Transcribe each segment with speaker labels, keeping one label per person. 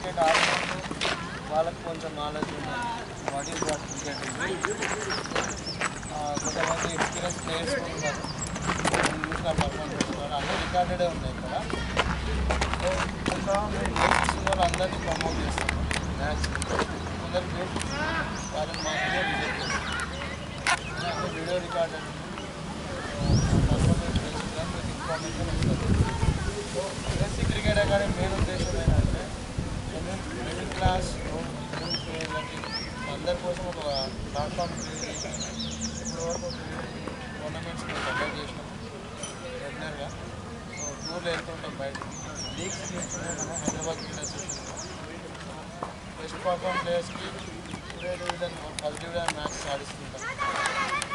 Speaker 1: Cricket ఆడుకుంటూ వాళ్ళకి కొంచెం నాలెడ్జ్ ఉండాలి. What is what cricket. కొంతమంది ఎక్స్పీరియన్స్ ప్లేయర్స్ కూడా ఉన్నారు, చూసిన పర్ఫార్మ్ చేస్తున్నారు, అన్నీ రికార్డెడే ఉన్నాయి ఇక్కడ. సో ఇంకా మేము బేసిక్స్ వాళ్ళు అందరినీ ప్రమోట్ చేస్తాము. మ్యాచ్ కొందరు బేసిక్స్ వాళ్ళని మాత్రమే విజిట్ చేస్తాం. అన్నీ వీడియో రికార్డెడ్ పర్ఫార్మెన్స్ చేస్తుందని మీకు ఇన్ఫర్మేషన్ వస్తుంది. So basic cricket academy main ఉద్దేశం ఏంటంటే మిడిల్ క్లాస్ ప్లేయర్లకి అందరి కోసం ఒక ప్లాట్ఫామ్ ఇప్పుడు వరకు టోర్నమెంట్స్ మేము కండక్ట్ చేసినాం రెగ్యులర్గా. సో టూర్లు వెళ్తుంటాం బయట, లీగ్స్ తీసుకుంటాం మనం Hyderabad cricket association. Best perform ప్లేయర్స్కి today division first division match ఆడిస్తుంటాం.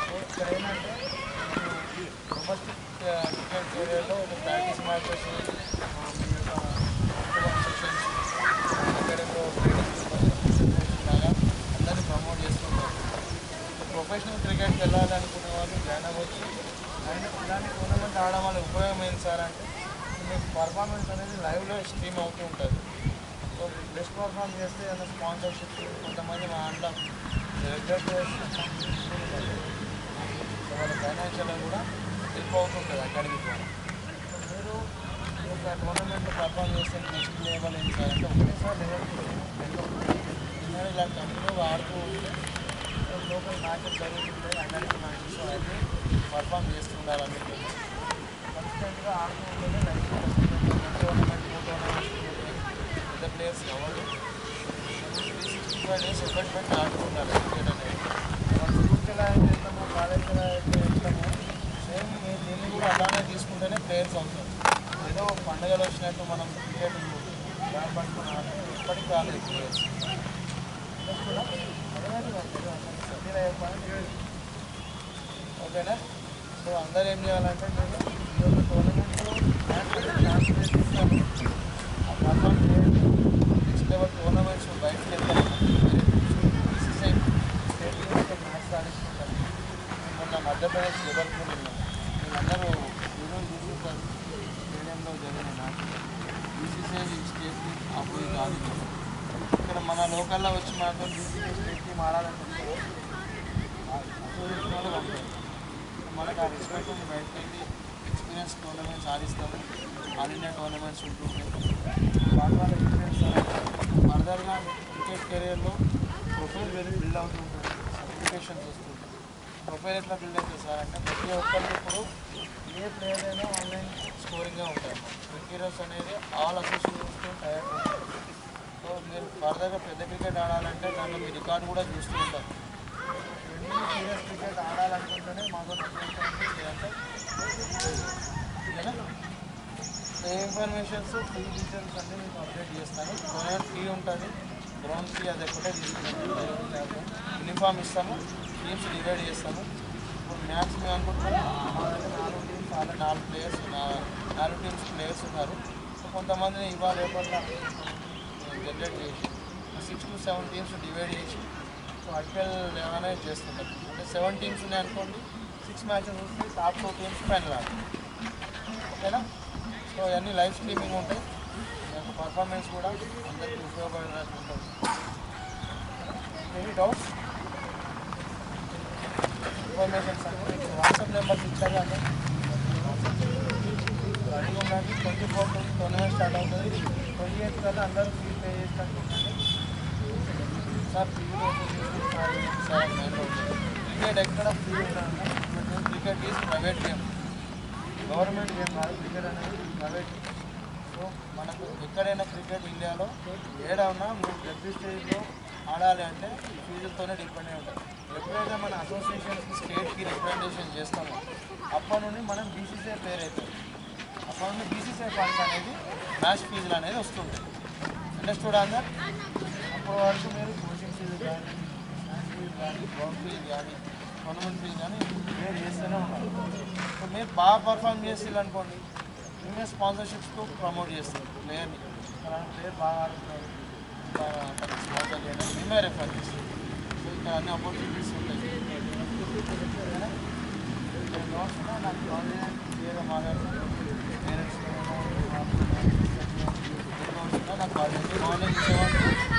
Speaker 1: సో ఇక్కడ ఏంటంటే డొమెస్టిక్ క్రికెట్ ఏరియాలో ఒక ప్రాక్టీస్ మ్యాచెస్ సెషన్స్ అకాడమీలో లాగా అందరినీ ప్రమోట్ చేస్తుంటారు. ప్రొఫెషనల్ క్రికెట్కి వెళ్ళాలనుకునే వాళ్ళు జాయిన్ అవ్వచ్చు. అండ్ ఇలాంటి టోర్నమెంట్ ఆడడం వల్ల ఉపయోగం ఏంటి సార్ అంటే మీకు పర్ఫార్మెన్స్ అనేది లైవ్లో స్ట్రీమ్ అవుతూ ఉంటుంది. సో బెస్ట్ పర్ఫార్మ్ చేస్తే ఏదైనా స్పాన్సర్షిప్ కొంతమంది మా దాంట్లో రెగ్యులర్ ప్లేయర్స్ సో వాళ్ళ ఫైనాన్షియల్గా కూడా హెల్ప్ అవుతుంటుంది అకాడమీ ద్వారా. సో మీరు ఒక టోర్నమెంట్లో పర్ఫార్మ్ చేస్తే నెక్స్ట్ లెవెల్ ఏంటి సార్ అంటే ఒకటేసారి లెవెల్ ఇలా కంటిన్యూగా ఆడుతూ ఉంటే లోకల్ మ్యాచెస్ జరుగుతుంటాయి, అకాడమీ మ్యాచెస్ అన్నీ పర్ఫార్మ్ చేస్తుండాలి. అన్నింటిలో కన్సిస్టెంట్గా ఆడుతూ ఉంటేనే లైఫ్ టోర్నమెంట్ 2 టోర్నమెంట్స్ పెద్ద ప్లేయర్స్ ఎవరు 365 డేస్ ఎఫర్ట్ పెట్టి ఆడుతుండాలి క్రికెట్ అనేది. మనం స్కూల్కి ఎలా అయితే వెళ్తామో కాలేజ్కి ఎలా అయితే వెళ్తామో సేమ్ మీరు దీన్ని కూడా అలానే తీసుకుంటేనే ప్లేయర్స్ అవుతారు. ఏదో పండుగలు వచ్చినట్టు మనం క్రికెట్ బ్యాట్ పట్టుకుని ఆడితే ఎప్పటికీ రాలేదు ప్లేయర్స్. కూడా ఓకేనా? సో అందరు ఏం చేయాలంటే మీరు ఈ యొక్క టోర్నమెంట్లో మ్యాచ్ ఇస్తాను ఆ పర్ఫార్మ్ చేయండి. నెక్స్ట్ లెవెల్ టోర్నమెంట్స్ బయటకు వెళ్తారు. బీసీసీఐ స్టేట్ లెవెల్తో మ్యాచ్ ఆడిస్తుంటారు. మొన్న మధ్యప్రదేశ్ జబల్పూర్ వెళ్ళాం. మీరందరూ వీడియో చూస్తుంటారు. స్టేడియంలో జరిగిన మ్యాచ్ బీసీసీఐ స్టేట్ ఆపోజిట్ ఆడింది. ఇక్కడ మన లోకల్లో వచ్చి మాత్రం బీసీసీఐ స్టేట్ టీమ్ ఆడాలనుకుంటారు, అపోజిషన్ వాళ్ళు పంపారు. మనకు ఆ రెస్పెక్ట్ ఉంది. బయటకు వెళ్ళి ఎక్స్పీరియన్స్ టోర్నమెంట్స్ ఆడిస్తాము. ఆల్ ఇండియా టోర్నమెంట్స్ ఉంటుంటాయి. వాటి వల్ల ఎక్స్పీరియన్స్ ఫర్దర్గా క్రికెట్ కెరీర్లో ప్రొఫైల్ బిల్డ్ అవుతుంటుంది, సర్టిఫికేషన్స్ వస్తుంటాయి. ప్రొఫైల్ ఎట్లా బిల్డ్ అవుతుంది సార్ అంటే ప్రతి ఒక్కరికి ఇప్పుడు ఏ ప్లేయర్ అయినా ఆన్లైన్ స్కోరింగ్గా ఉంటాయి. క్రికెటర్స్ అనేది ఆల్ అసోసియేషన్స్తో తయారు ఉంటాయి. సో మీరు ఫర్దర్గా పెద్ద క్రికెట్ ఆడాలంటే దాంట్లో మీ రికార్డు కూడా చూస్తూ ఉంటారు. సీరియస్ క్రికెట్ ఆడాలనుకుంటేనే మాకు అంటే ఏ ఇన్ఫర్మేషన్స్ ఫ్రీ డీటెయిల్స్ అన్నీ మీకు అప్డేట్ చేస్తాను. టోర్నమెంట్ ఫీ ఉంటుంది, గ్రౌండ్ ఫీ అది ఒకటే తీసుకుంటాము. యూనిఫామ్ ఇస్తాము, టీమ్స్ డివైడ్ చేస్తాము. ఇప్పుడు మ్యాచ్ మేము అనుకుంటున్నాం మా దగ్గర 4 teams already 4 players 4 teams players ఉన్నారు. సో కొంతమందిని ఇవాళ రేపట్లో జనరేట్ చేసి 6 to 7 టీమ్స్ డివైడ్ చేసి సో ఐపీఎల్ ఏమైనా చేస్తుంటారు. అంటే 7 టీమ్స్ ఉన్నాయనుకోండి, 6 మ్యాచెస్ వస్తే టాప్ 2 టీమ్స్ ఫైనల్ ఆడతారు. ఓకేనా? సో అవన్నీ లైవ్ స్ట్రీమింగ్ ఉంటాయి. మీకు పర్ఫార్మెన్స్ కూడా అందరికీ ఉపయోగపడేటట్టు ఉంటుంది. ఎనీ డౌట్స్ ఇన్ఫర్మేషన్స్ అంటే మీకు వాట్సాప్ నెంబర్స్ ఇచ్చారు అంటే రెడీగా ఉండండి. 24 టోర్నమెంట్ స్టార్ట్ అవుతుంది. 28 కల్లా అందరూ ఫీ పే చేసినట్టు సార్. ఫీ సార్ క్రికెట్ ఎక్కడ ఫ్రీ ఉంటుంది. Cricket is private game, government game కాదు. క్రికెట్ అనేది ప్రైవేట్. సో మనకు ఎక్కడైనా క్రికెట్ ఇండియాలో ఏడా ఉన్నా మీరు డెబ్యూ స్టేజ్లో ఆడాలి అంటే ఫీజులతోనే డిపెండ్ అయి ఉంటుంది. ఎప్పుడైతే మన అసోసియేషన్కి స్టేట్కి రిప్రజెంటేషన్ చేస్తామో అప్పటి నుండి మనం బీసీసీఐ పేరు అవుతుంది. అప్పటి నుండి బీసీసీఐ ఫండ్స్ అనేది మ్యాచ్ ఫీజులు అనేది వస్తుంటాయి. అండర్స్టూడ్ అందర్? అప్పటి వరకు మీరు కోచింగ్ ఫీజు కానీ మ్యాచ్ ఫీజు కానీ గ్రౌండ్ ఫీజు కానీ టోర్నమెంట్ ఫీజు కానీ పేరు చేస్తూనే ఉన్నారు. సో మీరు బాగా పర్ఫార్మ్ చేసేది అనుకోండి, మేమే స్పాన్సర్షిప్స్తో ప్రమోట్ చేస్తాం ప్లేయర్ని. అలాంటి ప్లేయర్ బాగా ఆడుతున్నారు, స్పాన్సర్ చేయడం మేమే రెఫర్ చేస్తాం. సో ఇక్కడ అన్ని ఆపర్చునిటీస్ ఉంటాయి. నోట్స్ నాకు కాల్ చేయాలి, క్లియర్గా మాట్లాడుతున్నాను. పేరెంట్స్ నాకు కాల్ చేసి మార్నింగ్ 7 to